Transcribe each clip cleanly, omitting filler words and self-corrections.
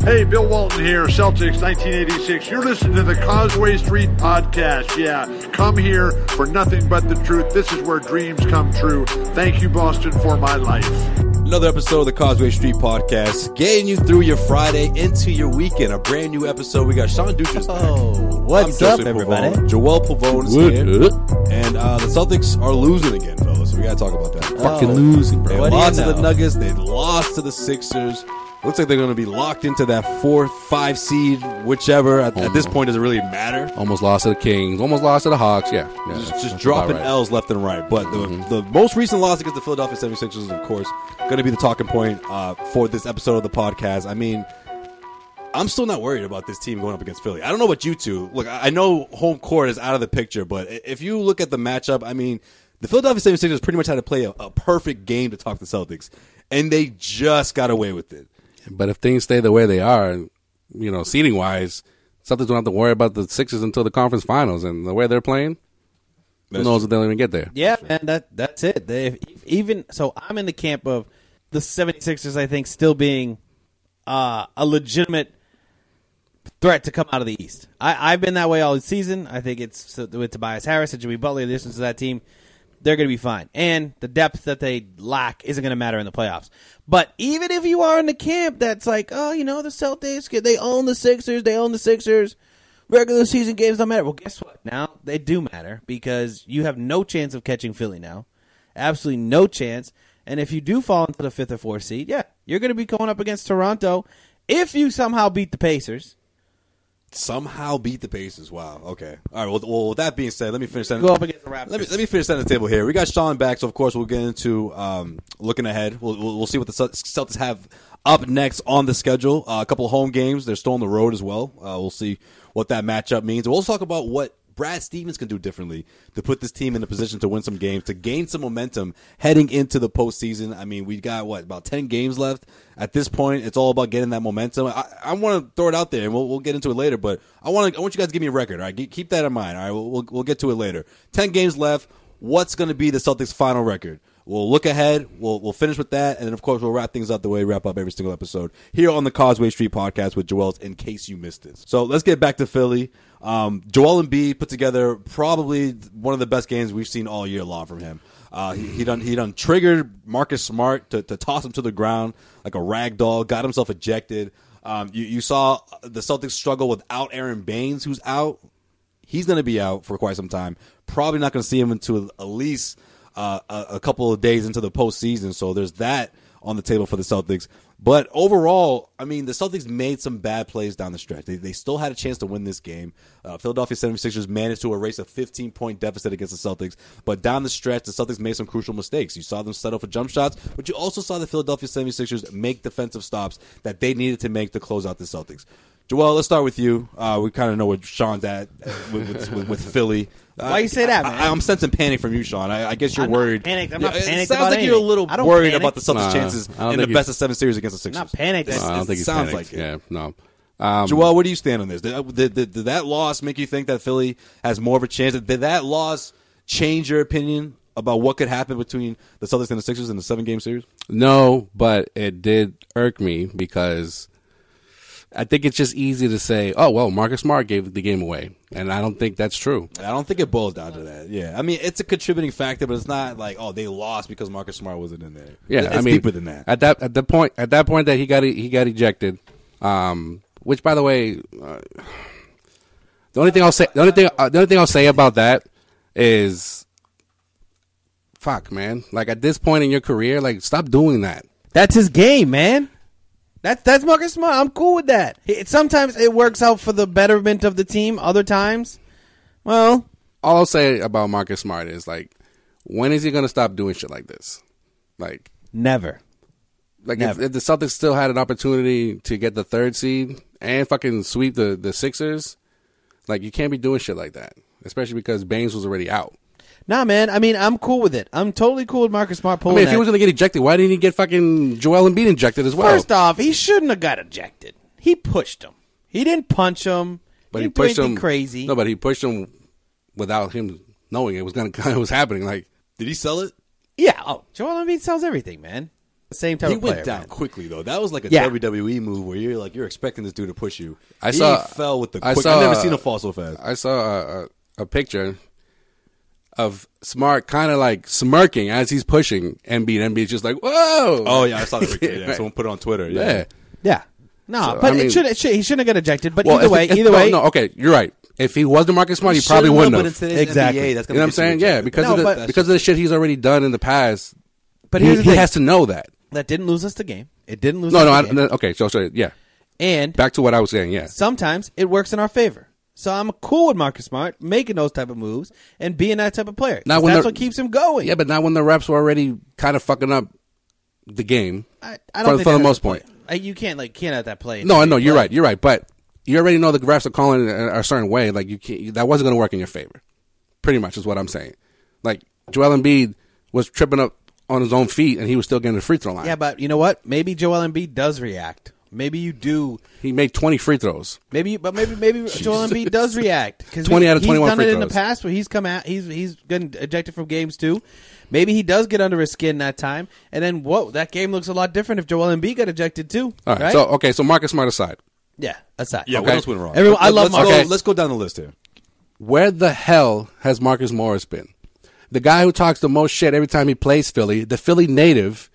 Hey, Bill Walton here, Celtics 1986. You're listening to the Causeway Street Podcast. Yeah, come here for nothing but the truth. This is where dreams come true. Thank you, Boston, for my life. Another episode of the Causeway Street Podcast, getting you through your Friday into your weekend. A brand new episode. We got Sean Duchess. Oh, what's up, everybody? Joel Pavone is here. And the Celtics are losing again, fellas. So we got to talk about that. Fucking losing, bro. They lost to the Nuggets. They lost to the Sixers. Looks like they're going to be locked into that 4th, 5 seed, whichever. At this point, does it really matter? Almost lost to the Kings. Almost lost to the Hawks. Yeah. Just dropping right. L's left and right. But the most recent loss against the Philadelphia 76ers is, of course, going to be the talking point for this episode of the podcast. I mean, I'm still not worried about this team going up against Philly. I don't know about you two. Look, I know home court is out of the picture, but if you look at the matchup, I mean, the Philadelphia 76ers pretty much had to play a perfect game to talk to Celtics, and they just got away with it. But if things stay the way they are, you know, seeding-wise, Celtics don't have to worry about the Sixers until the conference finals. And the way they're playing, who knows if they'll even get there. Yeah, man, that's it. So I'm in the camp of the 76ers, I think, still being a legitimate threat to come out of the East. I've been that way all season. I think it's with Tobias Harris and Jimmy Butler, in addition to that team, they're going to be fine. And the depth that they lack isn't going to matter in the playoffs. But even if you are in the camp that's like, oh, you know, the Celtics, they own the Sixers, regular season games don't matter. Well, guess what? Now they do matter because you have no chance of catching Philly now. Absolutely no chance. And if you do fall into the 5th or 4th seed, yeah, you're going to be going up against Toronto if you somehow beat the Pacers. Somehow beat the Pacers. Wow. Okay. All right. Well, with that being said, let me finish that. Go up against the Raptors. Let me finish that on the table here. We got Sean back, so of course we'll get into looking ahead. We'll see what the Celtics have up next on the schedule. A couple of home games. They're still on the road as well. We'll see what that matchup means. We'll also talk about what Brad Stevens can do differently to put this team in a position to win some games, to gain some momentum heading into the postseason. I mean, we got, about 10 games left. At this point, it's all about getting that momentum. I want to throw it out there, and we'll get into it later, but I want you guys to give me a record. All right? Keep that in mind. All right? We'll get to it later. 10 games left. What's going to be the Celtics' final record? We'll look ahead. We'll finish with that, and then, of course, we'll wrap things up the way we wrap up every single episode here on the Causeway Street Podcast with Joel's, in case you missed it. So let's get back to Philly. Joel Embiid put together probably one of the best games we've seen all year long from him. He done triggered Marcus Smart to toss him to the ground like a rag doll, got himself ejected. You saw the Celtics struggle without Aaron Baines, who's out. He's going to be out for quite some time. Probably not going to see him until at least a couple of days into the postseason. So there's that on the table for the Celtics. But overall, I mean, the Celtics made some bad plays down the stretch. They still had a chance to win this game. Philadelphia 76ers managed to erase a 15-point deficit against the Celtics. But down the stretch, the Celtics made some crucial mistakes. You saw them settle for jump shots, but you also saw the Philadelphia 76ers make defensive stops that they needed to make to close out the Celtics. Joel, let's start with you. We kind of know where Sean's at with Philly. Why you say that, man? I'm sensing panic from you, Sean. I guess you're worried. I'm not panicked. It sounds like you're a little worried about the Celtics' chances in the best of 7 series against the Sixers. I'm not panicked. I don't think he's sounds panicked. like it. Yeah, no. Joel, where do you stand on this? Did that loss make you think that Philly has more of a chance? Did that loss change your opinion about what could happen between the Celtics and the Sixers in the 7-game series? No, but it did irk me because I think it's just easy to say, oh, well, Marcus Smart gave the game away. And I don't think that's true. I don't think it boils down to that. Yeah. I mean, it's a contributing factor, but it's not like, oh, they lost because Marcus Smart wasn't in there. Yeah, it's deeper than that. At that point that he got ejected, which, by the way, the only thing I'll say about that is, fuck, man. Like, at this point in your career, like, stop doing that. That's his game, man. That's Marcus Smart. I'm cool with that. Sometimes it works out for the betterment of the team. Other times, well, all I'll say about Marcus Smart is, like, when is he going to stop doing shit like this? Like, never. Like, if the Celtics still had an opportunity to get the 3rd seed and fucking sweep the Sixers, like, you can't be doing shit like that, especially because Baines was already out. Nah, man. I mean, I'm cool with it. I'm totally cool with Marcus Smart pulling if he was going to get ejected, why didn't he get fucking Joel Embiid injected as well? First off, he shouldn't have got ejected. He pushed him. He didn't punch him. But he pushed him crazy. No, but he pushed him without him knowing it was happening. Like, did he sell it? Yeah. Oh, Joel Embiid sells everything, man. Same type He of player. went down man. quickly though. That was like a Yeah. WWE move where you're expecting this dude to push you. I He saw- fell with the I quick. saw- I've never seen him fall so fast. I saw a picture of Smart kind of like smirking as he's pushing Embiid. Embiid's just like, whoa. Oh yeah, I saw the picture. Yeah, Right. someone put it on Twitter. Yeah. Yeah. Yeah. No, So, but I mean- he shouldn't have got ejected. But Well, either way. No, okay, you're right. If he was DeMarcus Smart, he probably wouldn't But in have. today's Exactly. NBA, that's You know what I'm saying? Yeah, because No, of but- because of the shit he's already done in the past. But he here's the thing. has to know that. That didn't lose us the game. It didn't lose No, us no, the game. okay, so yeah. And Back to what I was saying, yeah. sometimes it works in our favor. So I'm cool with Marcus Smart making those type of moves and being that type of player. Not 'Cause when that's the- what keeps him going. Yeah, but not when the refs were already kind of fucking up the game. I don't for think the that most play. point. You can't have that play. No, I know you're right, but you already know the refs are calling it a certain way. Like you can't, that wasn't going to work in your favor. Pretty much is what I'm saying. Like Joel Embiid was tripping up on his own feet, and he was still getting the free throw line. Yeah, but you know what? Maybe Joel Embiid does react. Maybe you do. He made 20 free throws. Maybe Joel Embiid does react because 20 out of 21 He's done free it in the throws. past where he's come out. He's gotten ejected from games too. Maybe he does get under his skin that time, and then that game looks a lot different if Joel Embiid got ejected too. All right. So Marcus Smart aside, Yeah, aside. Yeah, Okay. what else went wrong? Everyone, I love let's Marcus. go, let's go down the list here. where the hell has Marcus Morris been? The guy who talks the most shit every time he plays Philly, the Philly native,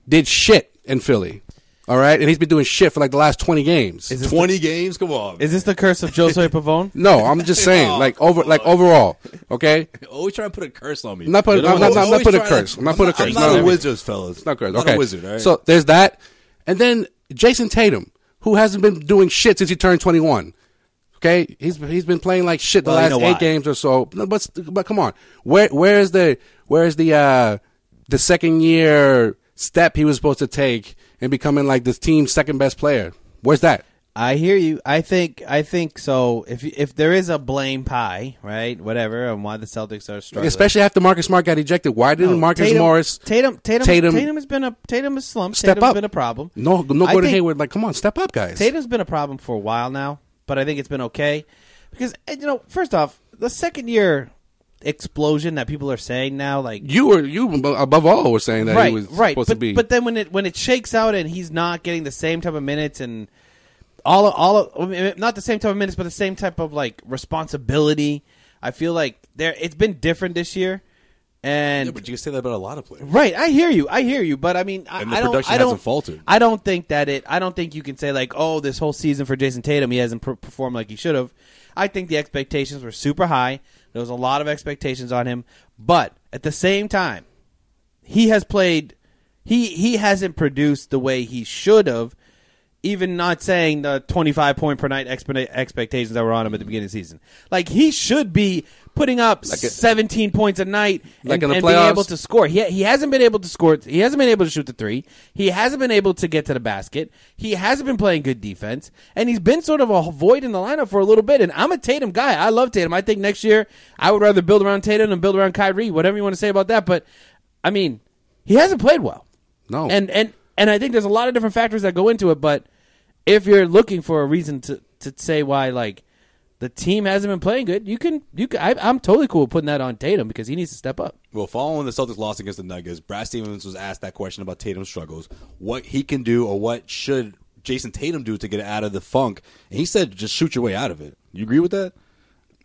did shit in Philly. All right, and he's been doing shit for like the last 20 games. Is this 20 games? Come on. Is this the curse of Josue Pavone? No, I'm just saying, overall, okay. Always trying to put a curse on me. I'm not putting You're the one I'm that's not putting a always trying curse. to- I'm not putting a curse. I'm not No. a Wizards, fellas. It's not curse. I'm not Okay, a wizard, all right? So there's that, and then Jason Tatum, who hasn't been doing shit since he turned 21. Okay, he's been playing like shit the Well, you last know 8 why. games or so. No, but come on, where is the second year step he was supposed to take in becoming like this team's second best player? Where's that? I hear you. I think so. If there is a blame pie, right, whatever, on why the Celtics are struggling, Especially after Marcus Smart got ejected. Why didn't Marcus Morris Tatum has been a slump. step Tatum's up? been a problem. No, I Gordon think Hayward. Like, come on, step up, guys. Tatum's been a problem for a while now, but I think it's been okay because first off, the second year explosion that people are saying now, like You above all were saying that right, he was right, supposed to be. but then when it shakes out and he's not getting the same type of minutes and I mean, not the same type of minutes, but the same type of like responsibility. I feel like it's been different this year, and Yeah, but you can say that about a lot of players. right. I hear you, but I mean, And the I don't. production I don't. hasn't faltered. I don't think I don't think you can say like, oh, this whole season for Jason Tatum, he hasn't performed like he should have. I think the expectations were super high. There was a lot of expectations on him, but at the same time, he has played. He hasn't produced the way he should have. Even not saying the 25 point per night expectations that were on him at the beginning of the season. Like, he should be putting up 17 points a night like and in the being playoffs? able to score. He hasn't been able to score. He hasn't been able to shoot the three. He hasn't been able to get to the basket. He hasn't been playing good defense. And he's been sort of a void in the lineup for a little bit. And I'm a Tatum guy. I love Tatum. I think next year I would rather build around Tatum than build around Kyrie, whatever you want to say about that. But, I mean, he hasn't played well. No. And I think there's a lot of different factors that go into it, but if you're looking for a reason to say why like the team hasn't been playing good, you can I'm totally cool with putting that on Tatum because he needs to step up. Well, following the Celtics loss against the Nuggets, Brad Stevens was asked that question about Tatum's struggles, what he can do or what should Jason Tatum do to get out of the funk, and he said just shoot your way out of it. You agree with that?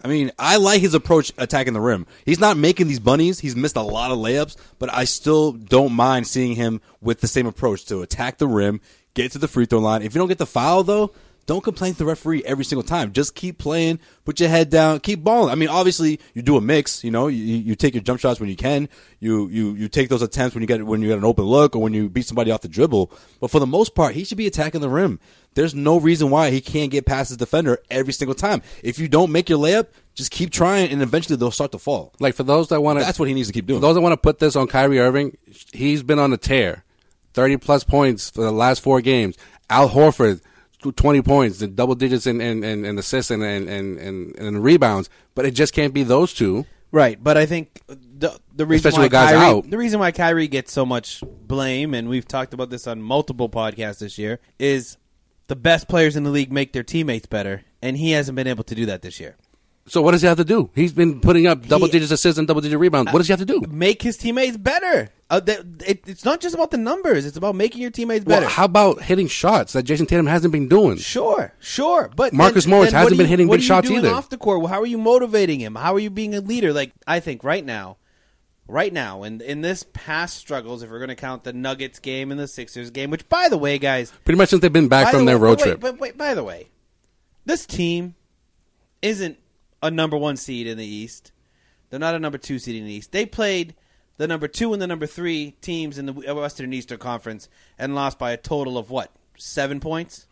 I mean, I like his approach attacking the rim. He's not making these bunnies. He's missed a lot of layups, but I still don't mind seeing him with the same approach to attack the rim, get to the free throw line. If you don't get the foul, though, don't complain to the referee every single time. Just keep playing, put your head down, keep balling. I mean, obviously, you do a mix. You know, you take your jump shots when you can. You take those attempts when you get an open look or when you beat somebody off the dribble. But for the most part, he should be attacking the rim. There's no reason why he can't get past his defender every single time. If you don't make your layup, just keep trying, and eventually they'll start to fall. Like, for those that want to, That's what he needs to keep doing. for those that want to put this on Kyrie Irving, he's been on a tear. 30-plus points for the last 4 games. Al Horford, 20 points, and double digits in assists and rebounds. But it just can't be those two. Right, but I think the reason Especially why with guys Kyrie, out. the reason why Kyrie gets so much blame, and we've talked about this on multiple podcasts this year, is the best players in the league make their teammates better, and he hasn't been able to do that this year. So what does he have to do? He's been putting up double-digit assists and double-digit rebounds. What does he have to do? Make his teammates better. It's not just about the numbers. It's about making your teammates better. Well, how about hitting shots that Jason Tatum hasn't been doing? Sure. But Marcus Morris hasn't been hitting big shots either. What are you doing off the court? How are you motivating him? How are you being a leader? Like, I think right now, in this past struggles, if we're going to count the Nuggets game and the Sixers game, which, by the way, guys... Pretty much since they've been back from their road trip. But by the way, this team isn't a number 1 seed in the East. They're not a number 2 seed in the East. They played the number 2 and the number 3 teams in the Western and Eastern Conference and lost by a total of, 7 points?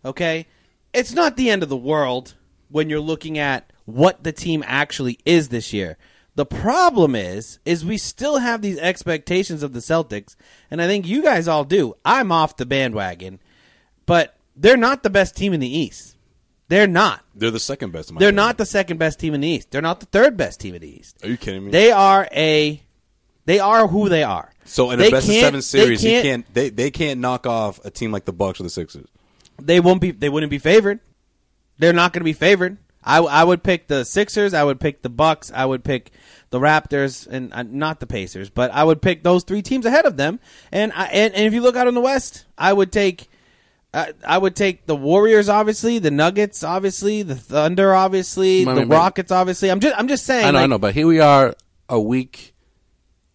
Okay? It's not the end of the world when you're looking at what the team actually is this year. The problem is we still have these expectations of the Celtics, and I think you guys all do. I'm off the bandwagon, but they're not the best team in the East. They're not. They're the second best. They're not the second best team in the East. They're not the third best team in the East. Are you kidding me? They are who they are. So in a best of 7 series, they can't knock off a team like the Bucks or the Sixers. They wouldn't be favored. They're not going to be favored. I would pick the Sixers. I would pick the Bucks. I would pick the Raptors, and not the Pacers, but I would pick those 3 teams ahead of them. And if you look out in the West, I would take the Warriors, obviously, the Nuggets, obviously, the Thunder, obviously, the Rockets, obviously. I'm just saying. I know, but here we are a week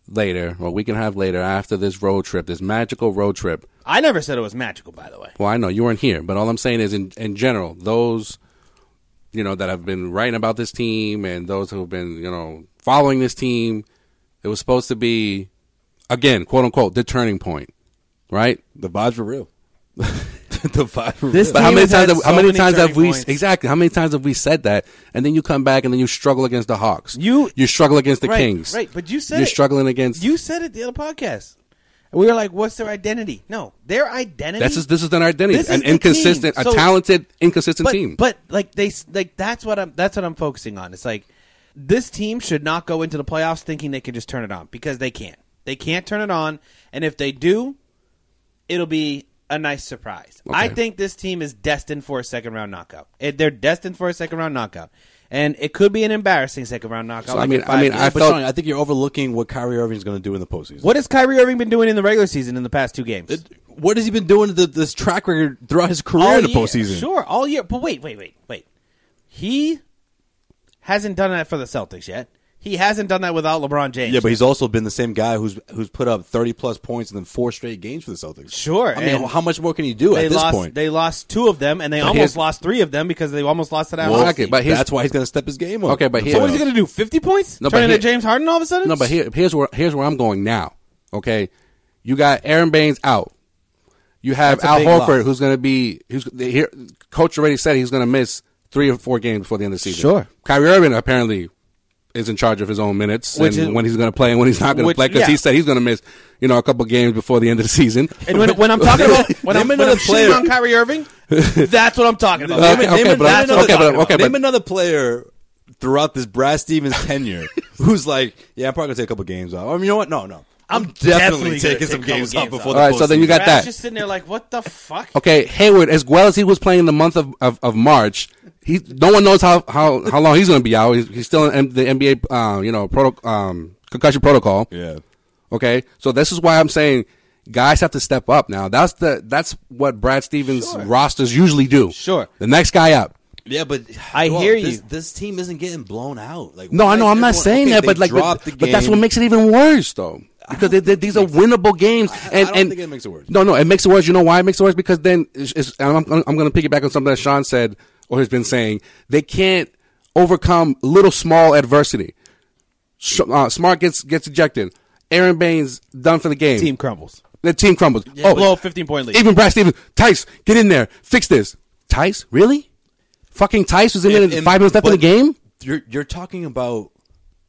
later, or a week and a half later, after this road trip, this magical road trip. I never said it was magical, by the way. Well, I know you weren't here, but all I'm saying is, in general, those that have been writing about this team and those who have been following this team, it was supposed to be, again, quote unquote, the turning point, right? The vibes were real. The vibe were this real. But how many times have we exactly? How many times have we said that? And then you come back and then you struggle against the Hawks. You struggle against the Kings. Right, but you said you're struggling against. You said it the other podcast. We were like, "What's their identity?" No, their identity. This is their identity. This an is inconsistent, the team. a talented, inconsistent team. But that's what I'm focusing on. It's like this team should not go into the playoffs thinking they can just turn it on, because they can't. They can't turn it on, and if they do, it'll be a nice surprise. Okay. I think this team is destined for a second-round knockout. They're destined for a second-round knockout. And it could be an embarrassing second-round knockout. So, I think you're overlooking what Kyrie Irving is going to do in the postseason. What has Kyrie Irving been doing in the regular season in the past 2 games? What has he been doing this track record throughout his career in the postseason? Sure, all year. But wait. He hasn't done that for the Celtics yet. He hasn't done that without LeBron James. Yeah, but he's also been the same guy who's put up 30-plus points in then 4 straight games for the Celtics. Sure. I mean, how much more can he do at this point? They lost 2 of them, and they almost lost 3 of them because they almost lost to that Hawks team. But that's why he's going to step his game up. Okay, but so what is he going to do, 50 points? Turn into James Harden all of a sudden? No, but here's where I'm going now. Okay? You got Aaron Baines out. You have Al Horford, who's going to be – Coach already said he's going to miss 3 or 4 games before the end of the season. Sure. Kyrie Irving apparently – is in charge of his own minutes when he's going to play and when he's not going to play, because he said he's going to miss a couple games before the end of the season. And when I'm talking about when I'm shitting on Kyrie Irving, that's what I'm talking about. Name another player throughout this Brad Stevens tenure who's like, I'm probably going to take a couple games off. I mean, you know what? No. I'm definitely taking some games off before the postseason. All right, so then you got that. Just sitting there like, what the fuck? Okay, Hayward, as well as he was playing in the month of March, no one knows how long he's going to be out. He's still in the NBA, concussion protocol. Yeah. Okay, so this is why I'm saying guys have to step up now. That's what Brad Stevens rosters usually do. Sure. The next guy up. Yeah, but I hear you. This team isn't getting blown out. Like, no, I know. I'm not saying that, but that's what makes it even worse, though. Because these are winnable games. I don't think it makes it worse. No, it makes it worse. You know why it makes it worse? Because then I'm going to piggyback on something that Sean said or has been saying. They can't overcome little small adversity. Smart gets ejected. Aaron Baines done for the game. Team crumbles. The team crumbles. Yeah, blow a 15-point lead. Even Brad Stevens. Tice, get in there. Fix this. Tice? Really? Fucking Tice was in there 5 minutes left in the game? You're talking about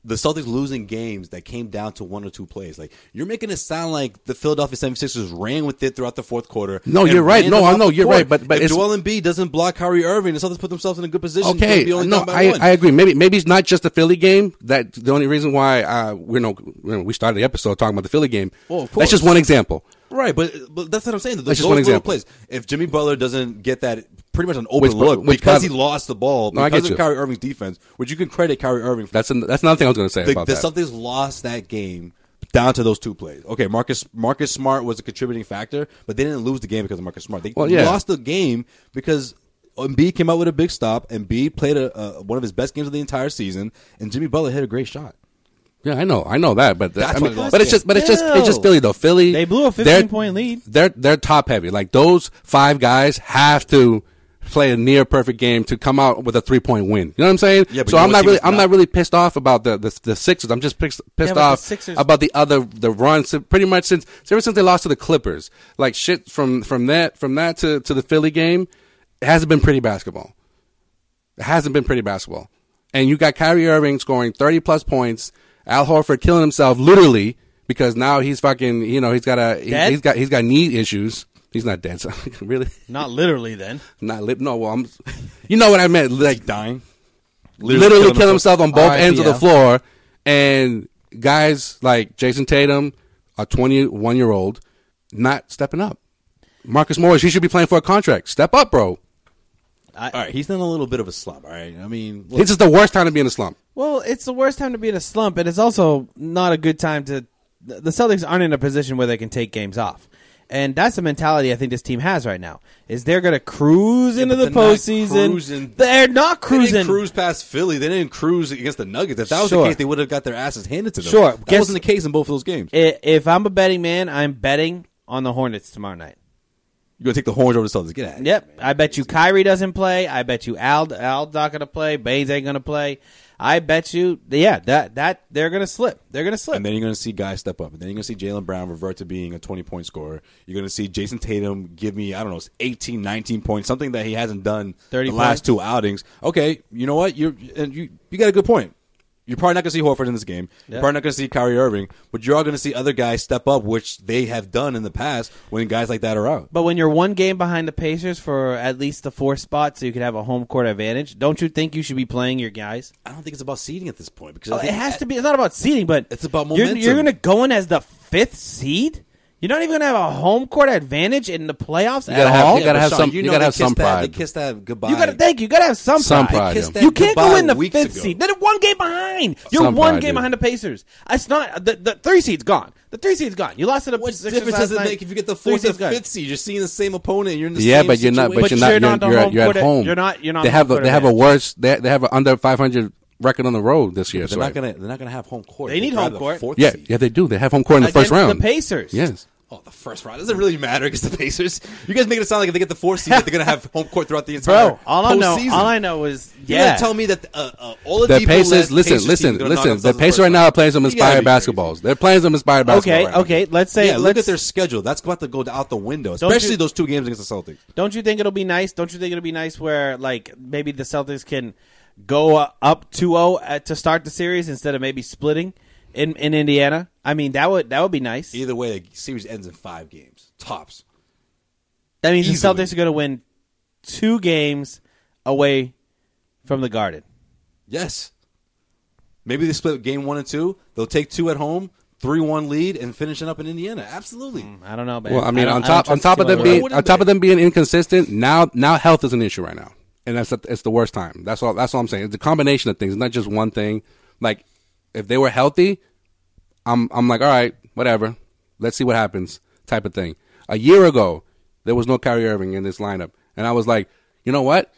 the Celtics losing games that came down to 1 or 2 plays. Like, you're making it sound like the Philadelphia 76ers ran with it throughout the fourth quarter. No, you're right. No, I know you're right. But if Joel Embiid doesn't block Kyrie Irving, the Celtics put themselves in a good position. Okay, I agree. Maybe it's not just the Philly game. That the only reason why we started the episode talking about the Philly game. Well, of course. That's just one example. Right, but that's what I'm saying. That's just one example. Plays. If Jimmy Butler doesn't get that pretty much an open look because he lost the ball No, because of Kyrie Irving's defense, which you can credit Kyrie Irving for. That's another thing I was going to say about the that. Celtics lost that game down to those two plays. Okay, Marcus Smart was a contributing factor, but they didn't lose the game because of Marcus Smart. They lost the game because Embiid came out with a big stop. Embiid played one of his best games of the entire season, and Jimmy Butler hit a great shot. Yeah, I know that, but it's just Philly though. Philly, they blew a 15-point lead. They're top heavy. Like those 5 guys have to play a near perfect game to come out with a 3-point win. You know what I'm saying? Yeah, but so I'm not really pissed off about the Sixers. I'm just pissed off about the runs pretty much ever since they lost to the Clippers. Like shit from that to the Philly game, it hasn't been pretty basketball. It hasn't been pretty basketball. And you got Kyrie Irving scoring 30+ points. Al Horford killing himself literally because now he's fucking, he's got knee issues. He's not dead, so really. Not literally then. No, well, you know what I meant, like dying. Literally killing himself on both ends of the floor. And guys like Jason Tatum, a 21-year-old, not stepping up. Marcus Morris, he should be playing for a contract. Step up, bro. All right, he's in a little bit of a slump. All right, I mean, look. This is the worst time to be in a slump. Well, it's the worst time to be in a slump, and it's also not a good time to. The Celtics aren't in a position where they can take games off, and that's the mentality I think this team has right now. Is they're going to cruise into the postseason? They're not cruising. They didn't cruise past Philly. They didn't cruise against the Nuggets. If that was the case, they would have got their asses handed to them. Sure, that wasn't the case in both of those games. If I'm a betting man, I'm betting on the Hornets tomorrow night. You're going to take the Horns over the Celtics. Get at it. Yep. I bet you Kyrie doesn't play. I bet you Al's not going to play. Baines ain't going to play. I bet you, that they're going to slip. They're going to slip. And then you're going to see guys step up. And then you're going to see Jaylen Brown revert to being a 20-point scorer. You're going to see Jason Tatum give me, 18, 19 points, something that he hasn't done the last 2 outings. Okay, you know what? You got a good point. You're probably not going to see Horford in this game. You're probably not going to see Kyrie Irving, but you're all going to see other guys step up, which they have done in the past when guys like that are out. But when you're 1 game behind the Pacers for at least the 4th spot so you can have a home court advantage, don't you think you should be playing your guys? I don't think it's about seeding at this point. Because it has to be. It's not about seeding, but it's about momentum. You're going to go in as the 5th seed? You're not even going to have a home court advantage in the playoffs at all? You got to have some pride. They kissed that goodbye. You got to have some pride. You can't go in the 5th seed. They're 1 game behind. You're 1 game behind the Pacers. It's not the 3 seed's gone. The 3 seed's gone. You lost to the What Sixers difference does it make if you get the 4th or 5th seed? You're seeing the same opponent. You're in the same but you're not. But you're not. You're at home. You're not. They have a worse. They have an under 500 record on the road this year. They're not gonna have home court. They need home court. Yeah, they do. They have home court in the first round. The Pacers. Yes. Oh, the first round. Does it really matter against the Pacers? You guys make it sound like if they get the 4th seed, that they're going to have home court throughout the entire postseason. All I know is, You're going to tell me that all of the Pacers, listen. The Pacers right now are playing some inspired basketballs. They're playing some inspired basketball. Okay. Let's say, look at their schedule. That's about to go out the window, especially those 2 games against the Celtics. Don't you think it'll be nice? Don't you think it'll be nice where, like, maybe the Celtics can go up 2-0 to start the series instead of maybe splitting in Indiana? I mean, that would be nice. Either way, the series ends in 5 games. Tops. That means the Celtics are going to win 2 games away from the Garden. Yes. Maybe they split game 1 and 2. They'll take 2 at home, 3-1 lead, and finish it up in Indiana. Absolutely. I don't know, man. Well, I mean, on top of them being inconsistent, now health is an issue right now, and it's the worst time. That's all I'm saying. It's a combination of things. It's not just one thing. Like, if they were healthy, I'm like, all right, whatever. Let's see what happens, type of thing. A year ago, there was no Kyrie Irving in this lineup, and I was like, you know what?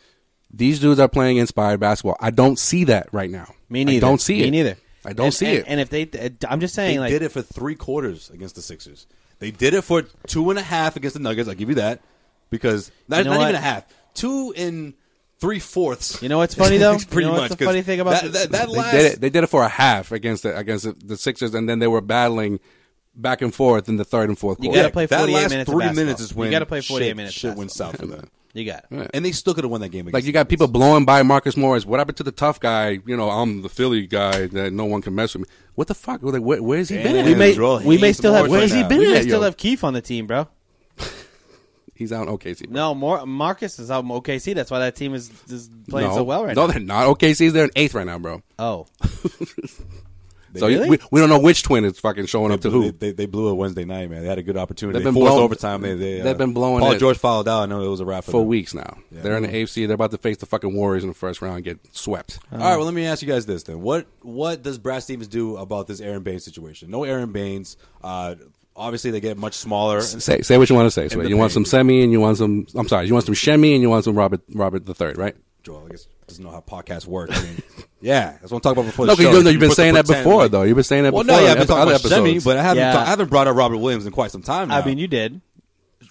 These dudes are playing inspired basketball. I don't see that right now. Me neither. I don't see it. Me neither. I don't see it. And if I'm just saying, they did it for 3 quarters against the Sixers. They did it for 2.5 against the Nuggets. I'll give you that because not even a half. 2 and 3/4. You know what's funny though? Pretty much. What's the funny thing about they did it for a half against the Sixers, and then they were battling back and forth in the 3rd and 4th quarter. You got to play 48 that last minutes. 3 minutes is when you got to play 48 minutes. Shit went south for them. You got it. Yeah. And they still could have won that game. Like, you got people blowing by Marcus Morris. What happened to the tough guy? I'm the Philly guy that no one can mess with me. What the fuck? Like, where's he been at? We may still have. Where's he been We at? may still have Keith on the team, bro. He's out in OKC. Bro. No, Marcus is out in OKC. That's why that team is playing so well right now. No, they're not. OKC's they're in 8th right now, bro. Oh. So Really? we don't know which twin is fucking showing up to who. They blew it Wednesday night, man. They had a good opportunity. They've They been forced blown- overtime. They've been blowing Paul it. George fouled out. I know it was a wrap For them. weeks now. Yeah. They're in the AFC. They're about to face the fucking Warriors in the first round and get swept. All right, well, let me ask you guys this then. What does Brad Stevens do about this Aaron Baines situation? No Aaron Baines. Obviously, they get much smaller. Say what you want to say. So the you want some paint. Semi and you want some. I'm sorry. You want some Shemi and you want some Robert the Third, right? Joel, I guess, doesn't know how podcasts work. I mean, yeah, that's what I'm talking about before No, the show. because you've been put saying the that pretend, before, like- though. You've been saying that Well, before. no, yeah, I've in been talking other about Shemi, episodes. but I Yeah. haven't brought up Robert Williams in quite some time now. I mean, you did.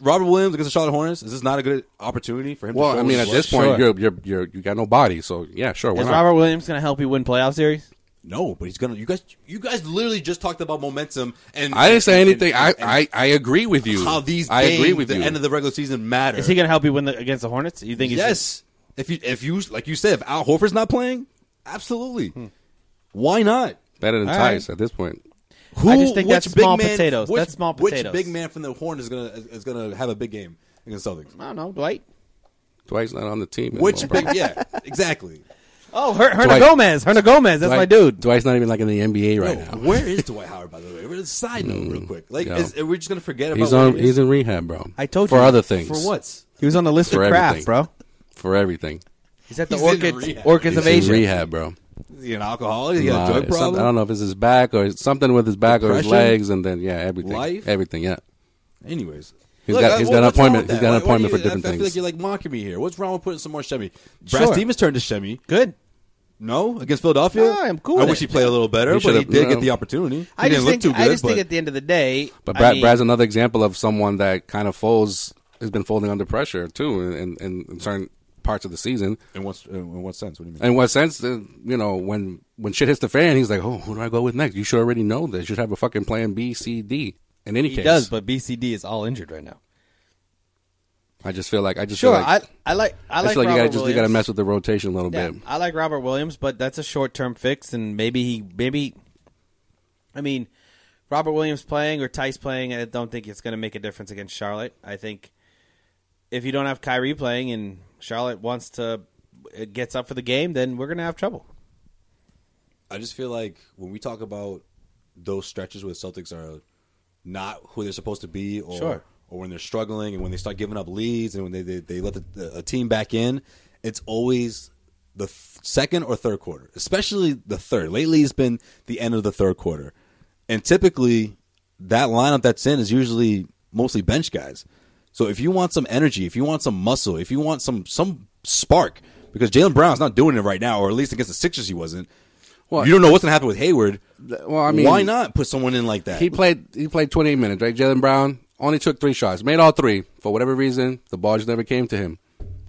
Robert Williams against the Charlotte Hornets, is this not a good opportunity for him Well, to show I mean, his at this worth? point, Sure. you got no body, so yeah, sure. Why Is not? Robert Williams going to help you win playoff series? No, but he's gonna. You guys literally just talked about momentum, and I didn't say anything. and I agree with you. how these I games, agree with the you. end of the regular season matter. Is he going to help you win against the Hornets? You think? Yes. If you like you said, if Al Horford's not playing, absolutely. Why not? Better than All Tice right. at this point. Who? I just think that's which big small man- potatoes. Which, That's small potatoes. Which big man from the Hornets is gonna have a big game against Celtics? I don't know, Dwight. Dwight's not on the team. Which anymore, bro. big? Yeah, exactly. Oh, Hernan Dwight. Gomez. Hernan Gomez. That's my dude. Dwight's not even like in the NBA right Yo, now. where is Dwight Howard, by the way? We're side note, real quick. Like, Yeah. are we just gonna forget about? He's what on. he is? He's in rehab, bro. I told for you. other things. For what? He was on the list For of craft, everything. bro. For everything. He's at the He's in Orchids rehab. Orchids of He's in Asia. rehab, bro. Is he an alcoholic? He got a Nah, drug it's something- problem. I don't know if it's his back or something with his back or his Depression? legs, and then everything. Life? Everything, yeah. Anyways, He's got an what's wrong appointment. with He's that? got an Why appointment do for you- different I feel things. like you're like mocking me here. What's wrong with putting some more Shemi? Brad Sure. Stevens turned to Shemi. Good. No, against Philadelphia. No, I'm cool I with wish it. he played a little better, He but he should've- did no. get the opportunity. He I didn't just look think. too good. I just but think at the end of the day, But I mean, Brad's another example of someone that kind of folds, has been folding under pressure too, in certain parts of the season. in what sense? What do you mean? In what sense? When shit hits the fan, he's like, "Oh, who do I go with next?" You should already know this. You should have a fucking plan B, C, D. In any he case, does, but BCD is all injured right now. I just feel like Sure, feel like I like you Robert gotta Williams. mess with the rotation a little Yeah, bit. I like Robert Williams, but that's a short-term fix, and maybe. I mean, Robert Williams playing or Tice playing, I don't think it's going to make a difference against Charlotte. I think if you don't have Kyrie playing and Charlotte gets up for the game, then we're going to have trouble. I just feel like when we talk about those stretches where the Celtics are not who they're supposed to be, or Sure. or when they're struggling and when they start giving up leads and when they let a team back in, it's always the second or third quarter, especially the third. Lately, it's been the end of the third quarter, and typically that lineup that's in is usually mostly bench guys. So if you want some energy, if you want some muscle, if you want some spark, because Jaylen Brown's not doing it right now, or at least against the Sixers he wasn't. Well, You don't know what's going to happen with Hayward. Well, I mean, why not put someone in like that? He played 28 minutes, right? Jaylen Brown only took 3 shots, made all 3. For whatever reason, the ball just never came to him,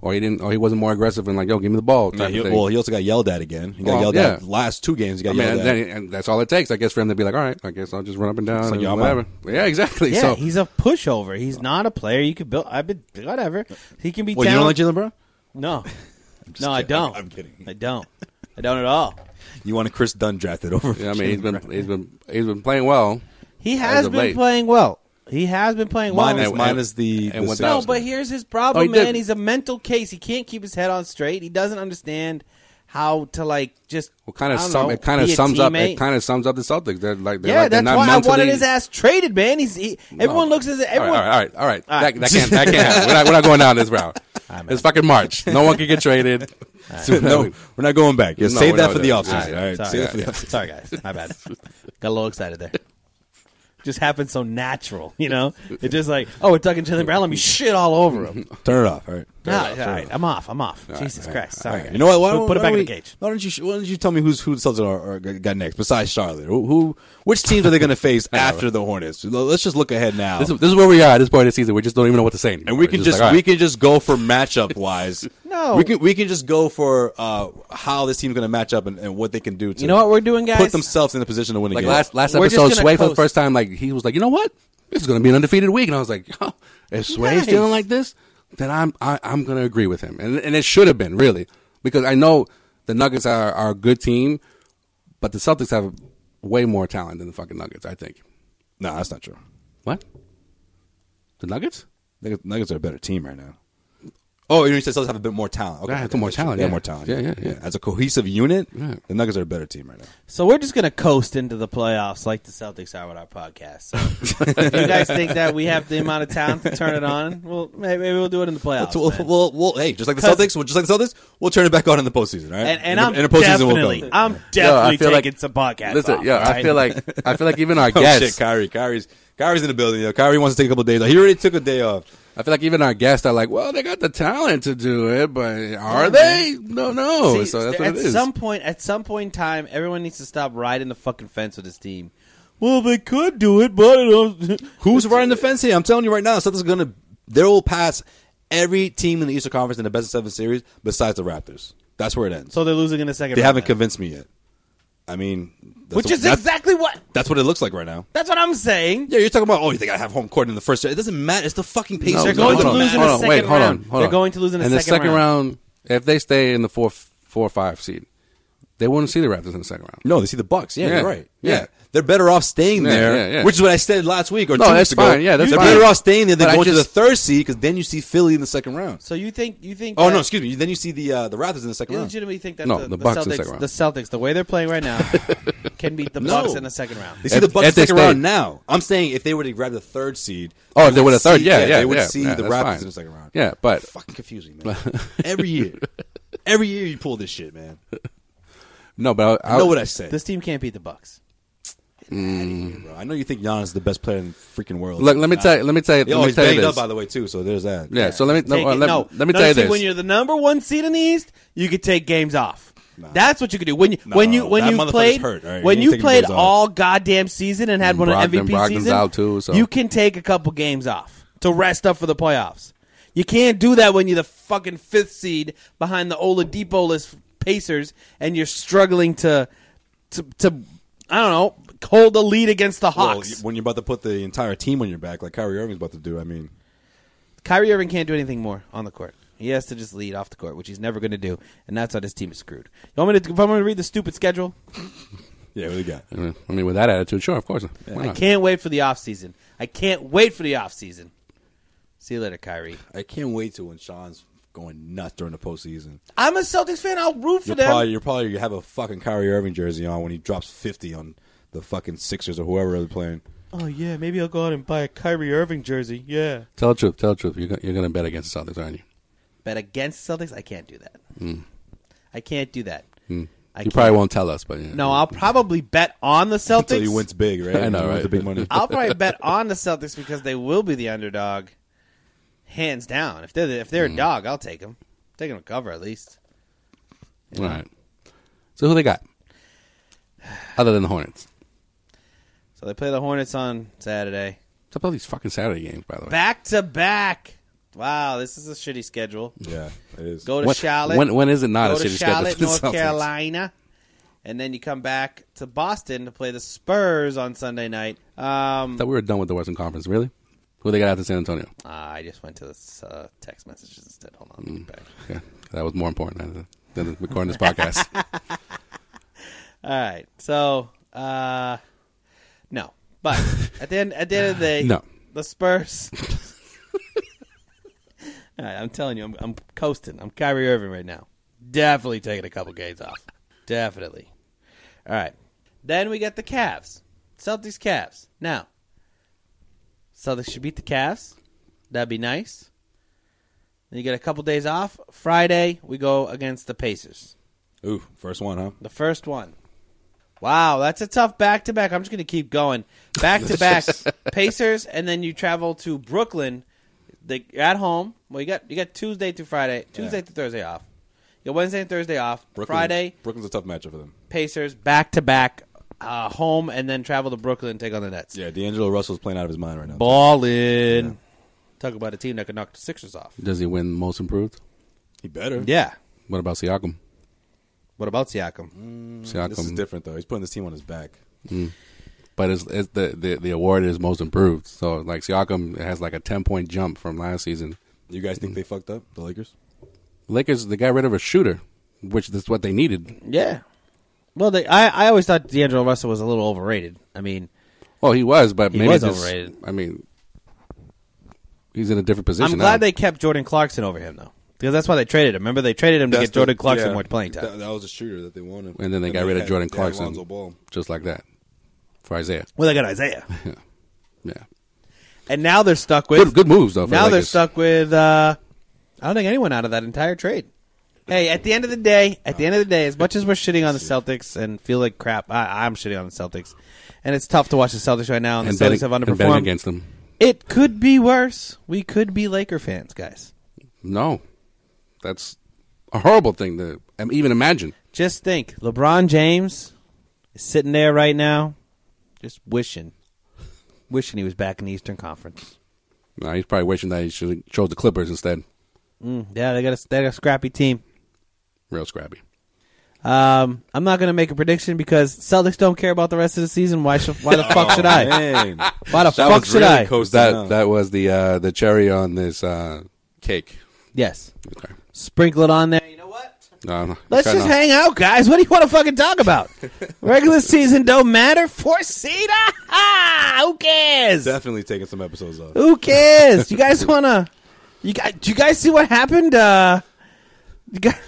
or he wasn't more aggressive and like, yo, give me the ball. Yeah, Type of thing. he also got yelled at again. He got Well, yelled yeah. at last 2 games. He got I mean, yelled at. and that's all it takes, I guess, for him to be like, all right, I guess I'll just run up and down like, and yo, I'm whatever. out. Yeah, exactly. Yeah, So he's a pushover. He's not a player you could build. Whatever. He can be Well, you don't like talented. Jaylen Brown? No, just no, I kidding. don't. I'm kidding. I don't at all. You want a Chris Dunn drafted over? yeah, I mean, Jaylen he's been playing well. He As has of been late. playing well. He has been playing well. Minus the and what Sixers. No, but here's his problem, Oh, he man. did. He's a mental case. He can't keep his head on straight. He doesn't understand how to just. Well, kind I of don't know, it kind of be a sums up. teammate. It kind of sums up the Celtics. They're like Yeah, they're that's not why I mentally, wanted his ass traded, man. Everyone looks at everyone. All right. All right. That can't happen. We're not going down this route. It's fucking March. No one can get traded. no, we're not going back. Yeah, No, save we're that not for the doing offseason. that. All right, Sorry, save that for the offseason. Sorry, guys. My bad. Got a little excited there. Just happened so natural, you know? It's just like, oh, we're talking Jaylen Brown. Let me shit all over him. Turn it off. All right. All right. I'm off. Jesus Christ. Sorry. You know what? Why Put it back don't in the cage. Why don't you tell me who the Celtics are got next besides Charlotte? Which teams are they going to face after the Hornets? Let's just look ahead now. This is where we are at this point of the season. We just don't even know what to say anymore. And we can It's just like, all right. we can just go for matchup wise. No. we can just go for how this team's going to match up and what they can do to You know what we're doing, guys? put themselves in a position to win a Like game. last We're just episode, gonna Sway for the coast. first time, like he was like, you know what, this is going to be an undefeated week, and I was like, oh, if Sway's Nice. feeling like this, then I'm going to agree with him, and it should have been really, because I know the Nuggets are a good team, but the Celtics have way more talent than the fucking Nuggets. I think. No, that's not true. What? The Nuggets? Nuggets are a better team right now. Oh, you said Celtics have a bit more talent. Okay, Yeah, it's more talent. They have Yeah. more talent. Yeah. As a cohesive unit, Yeah. the Nuggets are a better team right now. So we're just going to coast into the playoffs like the Celtics are with our podcast. So if you guys think that we have the amount of talent to turn it on, well, maybe we'll do it in the playoffs. man. We'll hey, just like the Celtics, we'll turn it back on in the postseason, all right? And in the postseason, we'll go. I'm definitely feel like- taking some podcasts Listen, off. yeah, all right? I feel like even our Oh guests, shit, Kyrie's in the building. Yo. Kyrie wants to take a couple of days off. He already took a day off. I feel like even our guests are like, well, they got the talent to do it, but are they? No. See, So that's what it is. At some point in time, everyone needs to stop riding the fucking fence with this team. Well, they could do it, but Who's riding the fence here? I'm telling you right now, Celtics they will pass every team in the Eastern Conference in the best of 7 series besides the Raptors. That's where it ends. So they're losing in the second They round. haven't then. convinced me yet. I mean, Which is exactly what. That's what it looks like right now. That's what I'm saying. Yeah, you're talking about, you think I have home court in the first. It doesn't matter. It's the fucking Pacers. No, They're going hold to on, lose in hold the on, second wait, hold on, round. hold They're on. going to lose in the second second round. If they stay in the 4 or 5 seed, they wouldn't see the Raptors in the second round. No, they see the Bucks. Yeah, Yeah. you're right. Yeah. They're better off staying Yeah, there, yeah. which is what I said last week or No, 2 that's weeks ago. fine. Yeah, that's They're fine. better off staying there than But I going to the just- 3rd seed because then you see Philly in the second round. So you think? Oh that- no, excuse me. Then you see the Raptors in the second You round. legitimately think that No, the Bucks in the Celtics, second round. the Celtics, the way they're playing right now, can beat the No. Bucks in the second round? They see the Bucks in if the they second stay- round now. I'm saying if they were to grab the 3rd seed. Oh, if they were the third, see- yeah, they would yeah, see yeah, the that's Raptors fine. in the second round. Yeah, but Fucking confusing, man. Every year you pull this shit, man. no, but I know what I said. This team can't beat the Bucks. Bro. I know you think Giannis is the best player in the freaking world. look, let me tell you, Yo, let he's me tell you banged up this. by the way too. So there's that. Yeah, so let me Take it- let me tell you see, this. when you're the number 1 seed in the East, you could take games off. Nah. That's what you could do when you No, when that you motherfucker's played hurt, all right? when He ain't you taking played games off. all goddamn season and had one of Brogdon- MVP Brogdon's season. out too, so. You can take a couple games off to rest up for the playoffs. You can't do that when you're the fucking 5th seed behind the Oladipo-less Pacers and you're struggling to I don't know, hold the lead against the Well, Hawks. when you're about to put the entire team on your back, like Kyrie Irving's about to do, I mean, Kyrie Irving can't do anything more on the court. He has to just lead off the court, which he's never going to do, and that's how this team is screwed. You want me to? If I'm going to read the stupid schedule, yeah, what do you got? I mean, with that attitude, sure, of course. Why I not? can't wait for the offseason. I can't wait for the offseason. See you later, Kyrie. I can't wait till when Sean's going nuts during the postseason. I'm a Celtics fan. I'll root for them. You're probably have a fucking Kyrie Irving jersey on when he drops 50 on the fucking Sixers or whoever they're playing. Oh yeah, maybe I'll go out and buy a Kyrie Irving jersey. Yeah. Tell the truth. Tell the truth. You're going to bet against the Celtics, aren't you? Bet against Celtics? I can't do that. I can't do that. I You can't. probably won't tell us, but yeah. No, I'll probably bet on the Celtics. Until he wins big, right? I know, He wins right? the big money. I'll probably bet on the Celtics because they will be the underdog, hands down. If they're a dog, I'll take them. Take them to cover at least. All right. So who they got? Other than the Hornets. So they play the Hornets on Saturday. What's up with all these fucking Saturday games, by the way? Back to back. Wow, this is a shitty schedule. Yeah, it is. Go to Charlotte. When is it not go a to shitty schedule Charlotte, for the North Celtics? Carolina, and then you come back to Boston to play the Spurs on Sunday night. I thought we were done with the Western Conference. Really? Who they got after San Antonio? I just went to this text messages instead. Hold on. Let me back. Okay. That was more important than recording this podcast. All right. So, no. But at the end of the day, No. the Spurs. All right, I'm telling you, I'm coasting. I'm Kyrie Irving right now. Definitely taking a couple games off. Definitely. All right. Then we get the Cavs. Celtics Cavs. Now, Celtics should beat the Cavs. That'd be nice. Then you get a couple days off. Friday, we go against the Pacers. Ooh, first one, huh? The first one. Wow, that's a tough back-to-back. I'm just going to keep going. Back-to-back Pacers, and then you travel to Brooklyn. You're at home. Well, you got Tuesday through Friday. Tuesday through Thursday off. You got Wednesday and Thursday off. Friday, Brooklyn's a tough matchup for them. Pacers, back-to-back, home, and then travel to Brooklyn and take on the Nets. Yeah, D'Angelo Russell's playing out of his mind right now. Ballin'. Yeah. Talk about a team that could knock the Sixers off. Does he win Most Improved? He better. Yeah. What about Siakam? What about Siakam? Siakam. This is different, though. He's putting this team on his back. But it's the award is Most Improved. So, like, Siakam has like a 10-point jump from last season. You guys think they fucked up, the Lakers? Lakers, they got rid of a shooter, which is what they needed. Yeah. Well, I always thought D'Angelo Russell was a little overrated. I mean, Well, he was, but He maybe was just, overrated. I mean, he's in a different position I'm glad now. they kept Jordan Clarkson over him, though. Because that's why they traded him. Remember, they traded him to get Jordan Clarkson yeah, more playing time. That was a shooter that they wanted. And then they got rid of Jordan Clarkson. Lonzo Ball. Just like that. For Isaiah. Well, they got Isaiah. Yeah. And now they're stuck with... Good moves, though. For now the they're Lakers. stuck with... I don't think anyone out of that entire trade. Hey, at the end of the day, as much as we're shitting on the Celtics and feel like crap, I'm shitting on the Celtics. And it's tough to watch the Celtics right now, and the Celtics have And betting underperformed. against them. It could be worse. We could be Laker fans, guys. No. That's a horrible thing to even imagine. Just think, LeBron James is sitting there right now, just wishing he was back in the Eastern Conference. No, he's probably wishing that he should have chose the Clippers instead. Yeah, they got a scrappy team. Real scrappy. I'm not going to make a prediction because Celtics don't care about the rest of the season. Why the fuck should I? Man. Why the fuck should I? That was the cherry on this cake. Yes. Okay. Sprinkle it on there. You know what? No, Let's just hang out, guys. What do you want to fucking talk about? Regular season don't matter. Fourth seed? Who cares? Definitely taking some episodes off. Who cares? You guys want to... do you guys see what happened? You guys...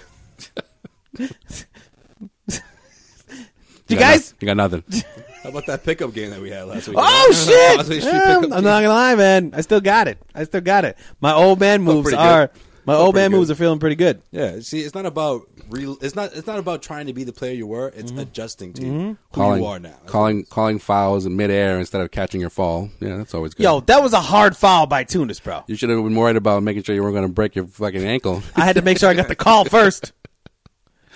You guys... You got nothing. How about that pickup game that we had last week? Oh, shit! Causeway Street I'm pickup not game. going to lie, man. I still got it. My old man moves pretty are... good. My old man moves are feeling pretty good. Yeah, see, it's not about It's not about trying to be the player you were. It's adjusting to who you are now. Calling fouls in midair instead of catching your fall. Yeah, that's always good. Yo, that was a hard foul by Tunis, bro. You should have been worried about making sure you weren't going to break your fucking ankle. I had to make sure I got the call first.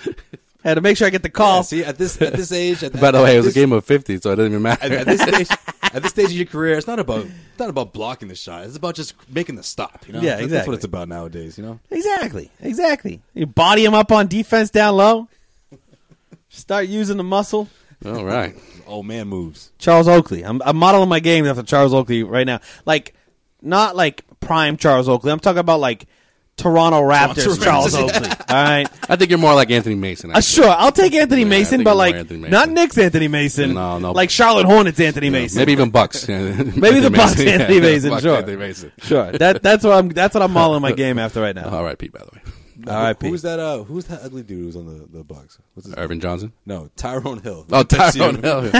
I had to make sure I get the call. Yeah, see, at this age, By the way, it was a game of 50, so it doesn't even matter. At this stage of your career, it's not about blocking the shot. It's about just making the stop. You know? Yeah, That's exactly. what it's about nowadays. You know, Exactly. You body him up on defense down low. Start using the muscle. All right. old man moves. Charles Oakley. I'm modeling my game after Charles Oakley right now. Like, not like prime Charles Oakley. I'm talking about like Toronto Raptors Charles Oakley. All right. I think you're more like Anthony Mason. Sure, I'll take Anthony Yeah, I Mason, think but you're like more Anthony Mason. not Knicks Anthony Mason. No. Like Charlotte Hornets Anthony Mason. Maybe even Bucks. Maybe the Bucks Anthony Mason. Bucks Sure. Anthony Mason. Sure. That's what I'm modeling my game after right now. All right, Pete, by the way. R.I.P. Who's that ugly dude who's on the Bucks? What's his Irvin Johnson? No, Tyrone Hill. Oh, Tyrone Hill.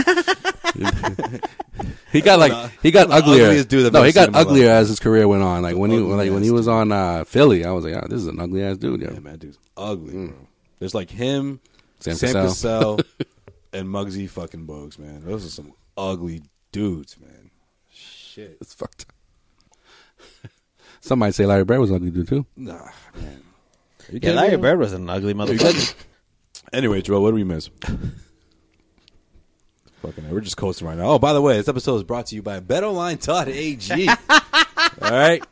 He got uglier. ugliest dude I've No, ever he seen got in my uglier life. as his career went on. Like when he Ugly-ass was on Philly, I was like, oh, this is an ugly ass dude. Yeah, man, dude's ugly, bro. There's like him, Sam Sam Cassell. Cassell, and Muggsy fucking Bogues, man. Those are some ugly dudes, man. Shit. It's fucked up. Some might say Larry Bird was an ugly dude too. Nah, man. Are you Yeah, kidding Larry me? Bird was an ugly motherfucker. Anyway, Joel, what do we miss? Fucking, we're just coasting right now. Oh, by the way, this episode is brought to you by BetOnline.ag. All right,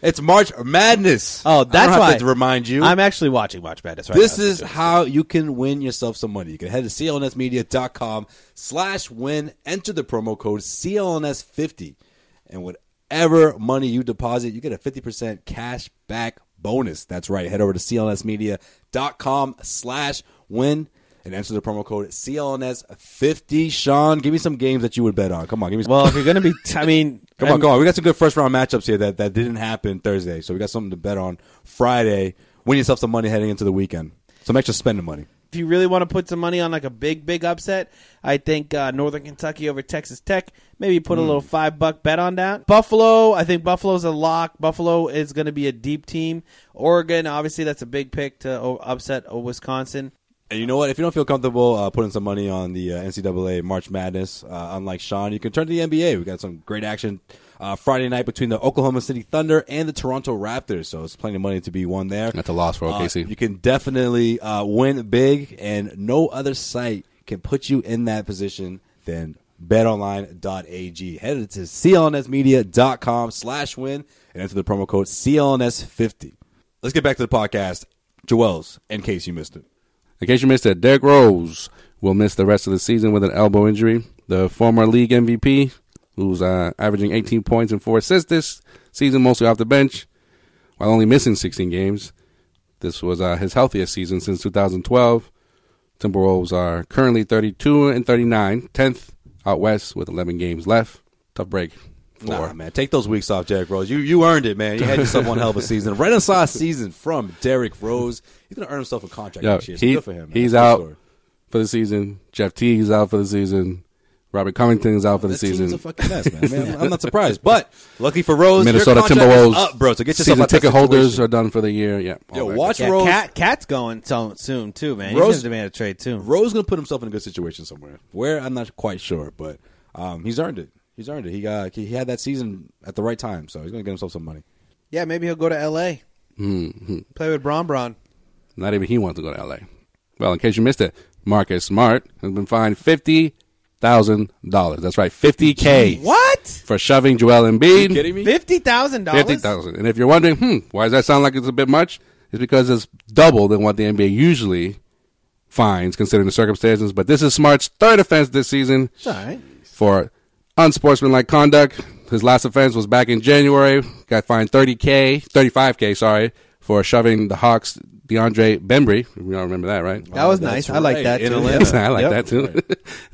it's March Madness. Oh, I that's don't have why to remind you. I'm actually watching March Madness right This now. is how you can win yourself some money. You can head to clnsmedia.com/win, enter the promo code CLNS50, and whatever money you deposit, you get a 50% cash back bonus. That's right. Head over to clnsmedia.com/win and enter the promo code CLNS50. Sean, give me some games that you would bet on. Come on, give me some. Well, if you're going to be, I mean, Come on. We got some good first round matchups here that didn't happen Thursday. So we got something to bet on Friday. Win yourself some money heading into the weekend. Some extra spending money. if you really want to put some money on like a big upset, I think Northern Kentucky over Texas Tech. Maybe put a little $5 bet on that. Buffalo, I think Buffalo's a lock. Buffalo is going to be a deep team. Oregon, obviously, that's a big pick to upset Wisconsin. And you know what? If you don't feel comfortable putting some money on the NCAA March Madness, unlike Sean, you can turn to the NBA. We got some great action Friday night between the Oklahoma City Thunder and the Toronto Raptors. So it's plenty of money to be won there. That's a loss for OKC. You can definitely win big, and no other site can put you in that position than betonline.ag. Head to clnsmedia.com/win and enter the promo code CLNS50. Let's get back to the podcast. Joel's, in case you missed it. In case you missed it, Derrick Rose will miss the rest of the season with an elbow injury. The former league MVP, who's averaging 18 points and 4 assists this season, mostly off the bench, while only missing 16 games. This was his healthiest season since 2012. Timberwolves are currently 32-39, 10th out west with 11 games left. Tough break Nah, man. Take those weeks off, Derrick Rose. You earned it, man. You had yourself one hell of a season. A Renaissance season from Derrick Rose. He's going to earn himself a contract next year. So good for him, man. He's out for the season. Jeff Teague's out for the season. Robert Covington is out for the season. Team's a fucking mess, man. I mean, I'm not surprised. But lucky for Rose, Minnesota your contract Timberwolves is up, bro. So get yourself season out that ticket holders situation. are done for the year. Yeah. Yo, watch Yeah, Rose. Cat's going soon too, man. Rose- He's going to demand a trade too. Rose going to put himself in a good situation somewhere. Where, I'm not quite sure, but he's earned it. He's earned it. He had that season at the right time, so he's going to get himself some money. Yeah, maybe he'll go to L.A. Play with Bron. Not even he wants to go to L.A. Well, in case you missed it, Marcus Smart has been fined $50,000. That's right, $50K. What? For shoving Joel Embiid. You kidding me? $50,000? $50,000. And if you're wondering, why does that sound like it's a bit much? It's because it's double than what the NBA usually fines, considering the circumstances. But this is Smart's third offense this season All right. for unsportsmanlike conduct. His last offense was back in January. Got fined $35K, for shoving the Hawks' DeAndre Bembry. We all remember that, right? That was nice. I like that In too. Atlanta. I like that too.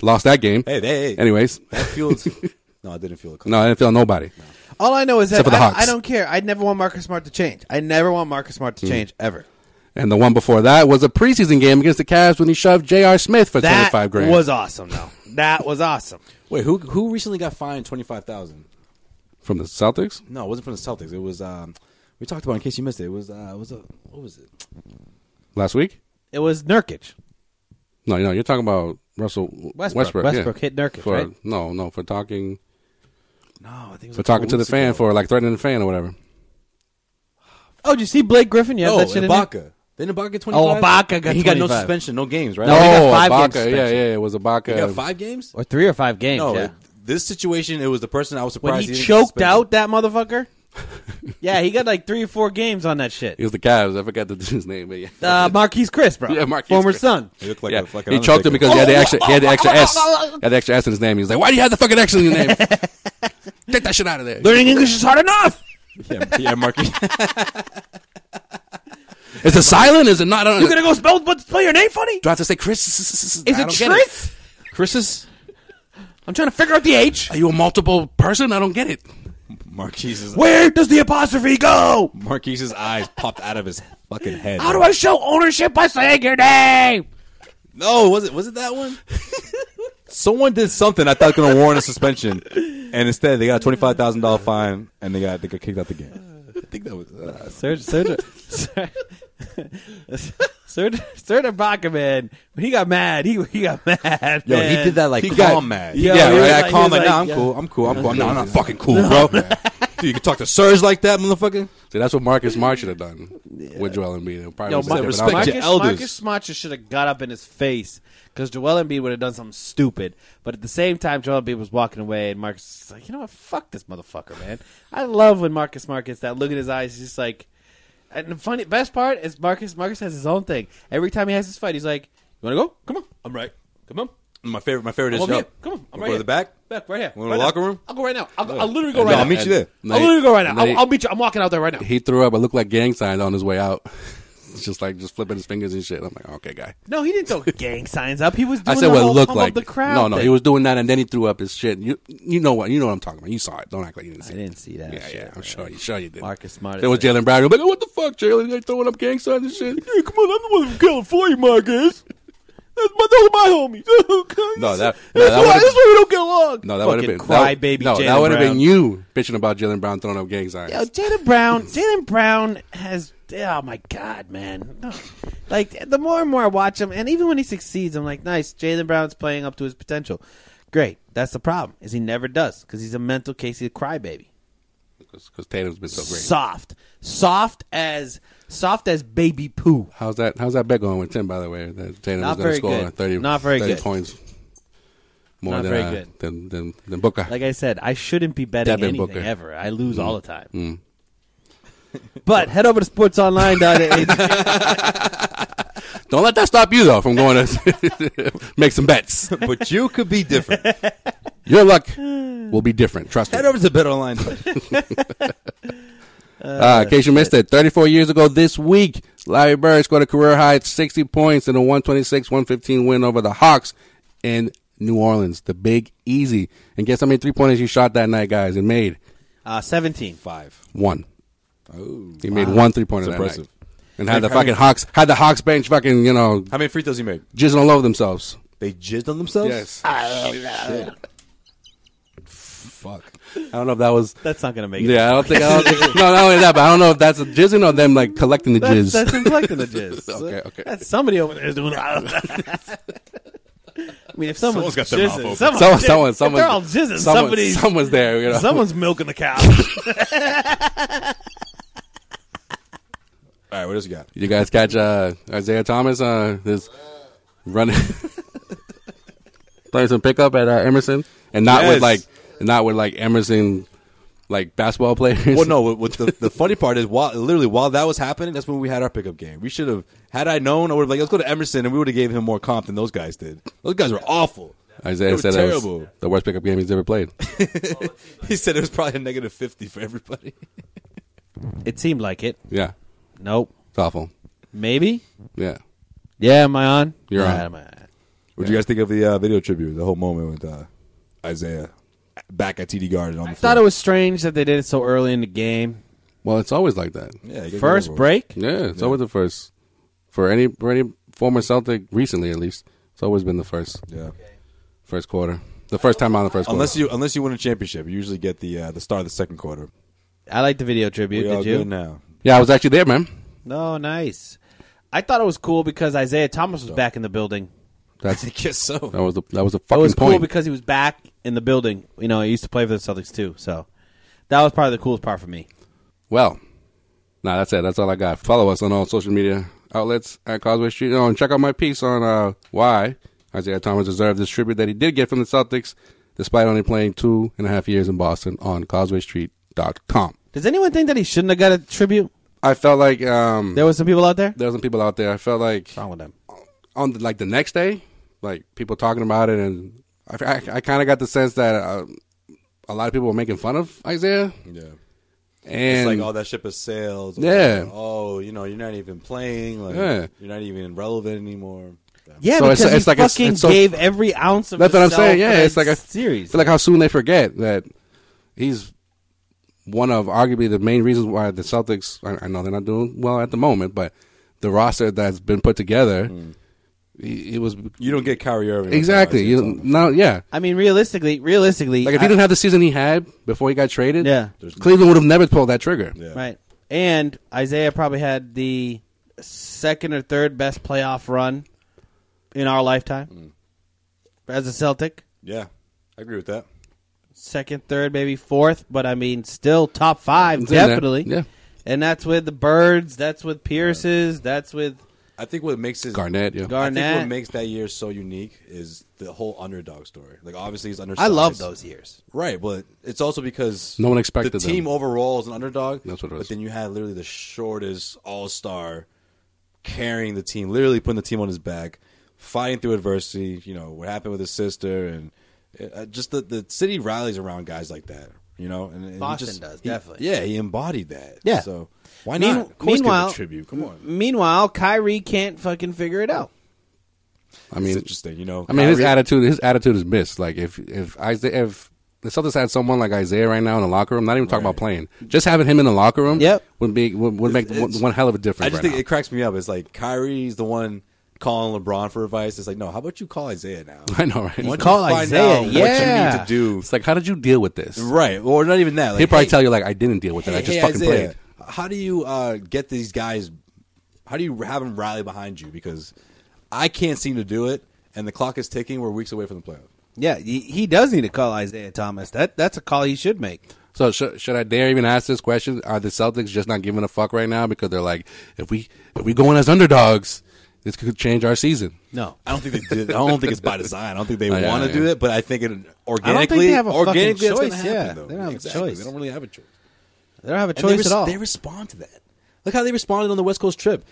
Lost that game. Hey. Anyways, That feels. No, I didn't feel it. no, I didn't feel nobody. All I know is that Except for the Hawks. I don't care. I'd never want Marcus Smart to change. I never want Marcus Smart to change ever. And the one before that was a preseason game against the Cavs when he shoved J.R. Smith for That $25,000. was awesome, though. That was awesome. Wait, who recently got fined $25,000? From the Celtics? No, it wasn't from the Celtics. It was we talked about it in case you missed it. It was what was it? Last week? It was Nurkic. No, you're talking about Russell Westbrook. Westbrook yeah. hit Nurkic, For, right? No, for talking No, I think it was for talking to the fan, for like threatening the fan or whatever. Oh, did you see Blake Griffin? Yeah, no, that shit in there? Ibaka. Didn't Ibaka get 25? Oh, Ibaka got He got no 25. suspension, no games, right? No, he got Oh, 5 games Ibaka. suspension. Yeah, it was Ibaka. He got 5 games? Or 3 or 5 games, No, yeah. this situation, it was the person I was When surprised he didn't get choked suspended. out that motherfucker? Yeah, he got like 3 or 4 games on that shit. It was the Cavs. I forgot his name, but yeah. Marquise Chris, bro. Yeah, Marquise Former Chris. son. He looked like Yeah. a fucking He choked him Undertaker. because he had the extra S. Had the extra S in his name. He was like, "Why do you have the fucking X in your name? Take that shit out of there." Learning English is hard enough. Yeah, Marquis. Is it silent? Is it not? You gonna go spell your name funny? Do I have to say Chris? Is I it don't get Tris? Chris's? I'm trying to figure out the H. Are you a multiple person? I don't get it. Marquise's Where does the apostrophe go? Marquise's eyes popped out of his fucking head. How do I show ownership by saying your name? No, was it that one? Someone did something I thought was going to warrant a suspension, and instead they got a $25,000 fine and they got kicked out the game. I think that was Serge Ibaka, man, when he got mad, he got mad. Yo, man. he did that like He calm got- mad. Yo, Yeah, he was right. like- Calm he was like, nah, like, I'm yeah. cool. I'm not fucking cool, bro. Dude, you can talk to Serge like that, motherfucker. See, that's what Marcus Smart should have done with Joel Embiid. It probably Yo, was a different respect outcome. your elders. Marcus Smart just should have got up in his face because Joel Embiid would have done something stupid. But at the same time, Joel Embiid was walking away, and Marcus was like, you know what? Fuck this motherfucker, man. I love when Marcus Smart gets that look in his eyes. He's just like, and the best part is Marcus has his own thing. Every time he has his fight, he's like, you want to go? Come on. I'm right. Come on. My favorite is Over here. yo. Come on. I'm Go right to here. the back. Back, right here. Want Right the now. locker room? I'll go right now. I'll literally go right No, now. I'll meet you there. I'll literally go right now. And then I'll meet you. I'm walking out there right now. He threw up. It looked like gang signs on his way out. It's just flipping his fingers and shit. I'm like, okay, guy. No, he didn't throw gang signs up. He was I doing said the what it whole looked pump like. up the crowd No, thing. he was doing that and then he threw up his shit. You know what I'm talking about. You saw it. Don't act like you didn't see I it. didn't see that. Yeah, shit, I'm man. sure you did. Marcus Smart. There was Jalen Brown. You're like, oh, what the fuck, Jalen? You're throwing up gang signs and shit. Hey, come on, I'm the one from California, Marcus. Those are my homies. No, that's why we don't get along. No, that would have been crybaby. No, that would have been you bitching about Jalen Brown throwing up gang signs. Yo, Jalen Brown has. Oh my God, man! No. Like the more and more I watch him, and even when he succeeds, I'm like, nice. Jalen Brown's playing up to his potential. Great. That's the problem. Is he never does because he's a mental case. He's a crybaby. Because Tatum's been so great. Soft as baby poo. How's that bet going with Tim? By the way, that Tatum Not was going to very score good. 30, Not very 30 good. points more Not very than Booker. Like I said, I shouldn't be betting Devin anything Booker. ever. I lose all the time. But head over to sportsonline.ag. Don't let that stop you though from going to make some bets. But you could be different. Your luck will be different. Trust me. Head over to BetOnline. In case you missed it, 34 years ago this week, Larry Bird scored a career high 60 points in a 126-115 win over the Hawks in New Orleans, the Big Easy. And guess how many 3-pointers he shot that night, guys, and made? 17. 5. 1. Oh, He made 1 3-pointer that's that impressive. night. And had the fucking Hawks, had the Hawks bench fucking, How many free throws he made? jizzing all over themselves. They jizzed on themselves? Yes. Shit. Fuck. I don't know if that was. That's not going to make it. Yeah, I don't think. No, not only that, but I don't know if that's a jizzing or them like collecting the jizz. That's inflecting the jizz. Okay. That's somebody over there is doing that. I mean, if someone's got their mouth jizzing, open. someone's Someone's if they're all jizzing, someone's there. You know. someone's milking the cow. All right, what else you got? You guys catch Isaiah Thomas? This running, playing some pickup at Emerson, and not with Emerson like basketball players. Well, no. What the funny part is, while that was happening, that's when we had our pickup game. We should have. Had I known, I would have let's go to Emerson, and we would have gave him more comp than those guys did. Those guys were awful. Isaiah said that was terrible. the worst pickup game he's ever played. He said it was probably a negative 50 for everybody. It seemed like it. Yeah, Nope. it's awful. Maybe. Yeah, Yeah. Am I on? You're on. Am I on? What do you guys think of the video tribute? The whole moment with Isaiah back at TD Garden on the I floor. thought it was strange that they did it so early in the game. well, it's always like that. Yeah, you gotta First go over it. break. Yeah, it's always the first for any former Celtic recently, at least. It's always been the first quarter, the first time on the first quarter. Unless you win a championship, you usually get the start of the second quarter. I like the video tribute. We all Did you? good now. Yeah, I was actually there, man. No, nice. I thought it was cool because Isaiah Thomas was back in the building. That's I guess so. that was a It fucking was cool point. because he was back in the building. You know, he used to play for the Celtics too. So that was probably the coolest part for me. Well, that's it. That's all I got. Follow us on all social media outlets at Causeway Street. And check out my piece on why Isaiah Thomas deserved this tribute that he did get from the Celtics, despite only playing 2.5 years in Boston on CausewayStreet.com. Does anyone think that he shouldn't have got a tribute? I felt like There was some people out there. there were some people out there. I felt like What's wrong with them? on the next day, like people talking about it, and I kind of got the sense that a lot of people were making fun of Isaiah. Yeah. And It's like all that ship has sailed. Yeah. Oh, you're not even playing. Like, Yeah. You're not even relevant anymore. Yeah, So because it's he like fucking it's so- gave every ounce of That's what I'm himself saying. Yeah, for that it's like I series. feel like how soon they forget that he's one of arguably the main reasons why the Celtics. I know they're not doing well at the moment, but the roster that's been put together, it was You don't get Kyrie Irving. exactly. Yeah. I mean, realistically, Like if he didn't have the season he had before he got traded, Yeah. Cleveland would have never pulled that trigger. Yeah. right. And Isaiah probably had the second or third best playoff run in our lifetime as a Celtic. Yeah. I agree with that. Second, third, maybe fourth, but I mean, still top five, It's in there. definitely. Yeah. And that's with the Birds. That's with Pierce's. That's with I think what makes his Garnett, yeah. I think Garnett. what makes that year so unique is the whole underdog story. Like obviously he's I undersized. love those years. Right, but it's also because No one expected the team them. overall is an underdog. That's what it But is. then you had literally the shortest all-star carrying the team, literally putting the team on his back, fighting through adversity. You know what happened with his sister, and just the city rallies around guys like that. You know, and Boston does, definitely. Yeah, he embodied that. Yeah. So why not? Of course, give meanwhile, a tribute. Come on. Meanwhile, Kyrie can't fucking figure it out. I mean, It's interesting. You know, I mean, his Kyrie- attitude is missed. Like if the Celtics had someone like Isaiah right now in the locker room, not even talking about playing, just having him in the locker room, Yep. would make one hell of a difference. I just right think now. it cracks me up. It's like Kyrie's the one calling LeBron for advice. It's like, no, how about you call Isaiah now? I know, right? Why don't you Call find Isaiah, out what you yeah. need to do? It's like, how did you deal with this? Right, or not even that. Like, He'll probably hey, tell you like, I didn't deal with it. I just fucking Isaiah, played. how do you get these guys? How do you have them rally behind you? Because I can't seem to do it, and the clock is ticking. We're weeks away from the playoffs. Yeah, he does need to call Isaiah Thomas. That's a call he should make. So should I dare even ask this question? Are the Celtics just not giving a fuck right now because they're like, if we go in as underdogs, this could change our season? No. I don't think they did. I don't think it's by design. I don't think they Yeah, want to yeah. do it, but I think it organically. I don't think they have a fucking organically, that's choice, gonna happen, yeah. though. They don't have a Exactly. choice. They don't really have a choice. They don't have a And choice at all. They respond to that. Look how they responded on the West Coast trip.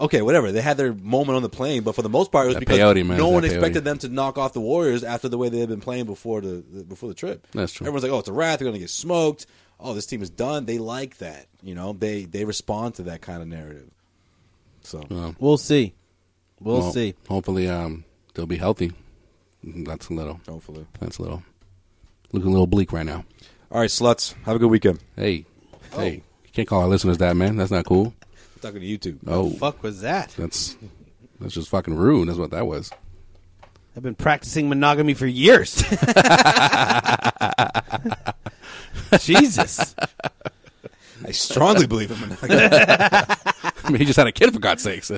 Okay, whatever. They had their moment on the plane, but for the most part, it was That because peyote, man. no That one peyote. expected them to knock off the Warriors after the way they had been playing before the trip. That's true. Everyone's like, "Oh, it's a wrath. They're going to get smoked. Oh, this team is done." They like that. You know, they respond to that kind of narrative. So We'll see. We'll Well, see. Hopefully, they'll be healthy That's a little. Hopefully. That's a little. Looking a little bleak right now. All right, sluts. Have a good weekend. Hey. You can't call our listeners that, man. That's not cool. I'm talking to you two. Oh, Fuck was that? that's just fucking rude. That's what that was. I've been practicing monogamy for years. Jesus. I strongly believe him. I mean, he just had a kid, for God's sakes.